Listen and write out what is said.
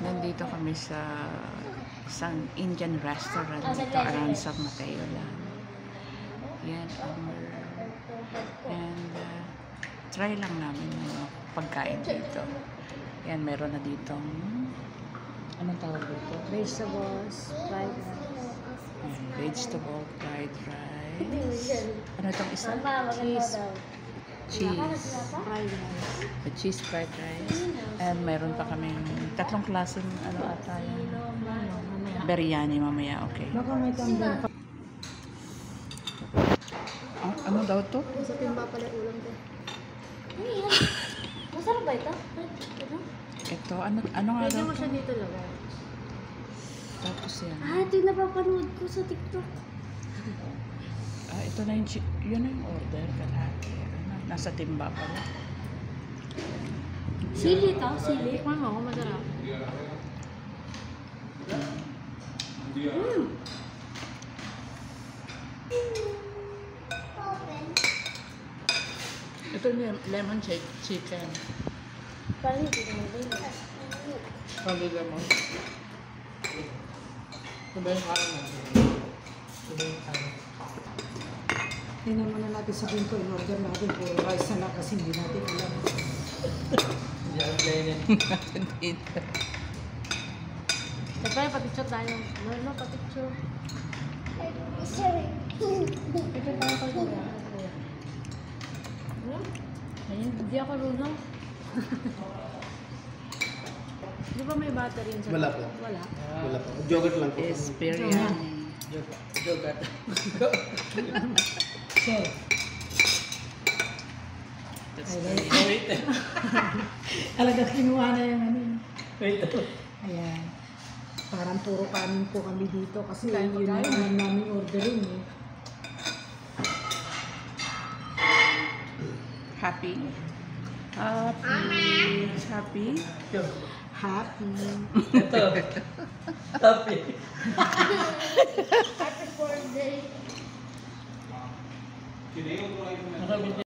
Nandito kami sa isang Indian restaurant dito around San Mateo lang. Yan, and try lang namin yung pagkain dito. Yan, meron na ditong anong tawag dito? Vegetables, fried rice. Yan, vegetable fried rice. Ano itong isa? Cheese. Fried rice. The cheese fried rice. And meron pa kaming tatlong klaseng ano ata yan. Biryani mamaya, okay. Baka may tambal pa. Ano daw to? Sa timba pala ulam ko. Ano yan? Masarap ba ito? Ito? Ito, ano nga Pwede daw mo to? siya dito lagay. Tapos yan. Ito yung napapanood ko sa TikTok. Ito na yung, yun na yung order. Kalahati. Nasa timba pa rin. Sili to? Sili? Kung mo, masarap. Ito yung lemon chicken. Parang hindi ko nabay. Pwede lemon. Ito ba yung kain natin? Ito ba yung kain? Tingnan muna natin sa pinto, in-order natin puro rice na lang kasi hindi natin alam. Hindi ako plainin natin dito. Siyempre, patitsyo tayo. No, patitsyo. Ito tayo pag-uwi. Ayun, hindi ako runong. Di ba may battery yun sa... Wala po. Wala. Wala po. Yogurt lang po. Is biryani. Yogurt. Chef, That's Wait. talagang kinuha na yung ano. Wait. Ayan. Parang puro kanin po kami dito kasi Tayo yun ang pagkain. alam namin orderin eh. happy. Happy. Happy. Ito. Happy. Happy birthday. Nakabili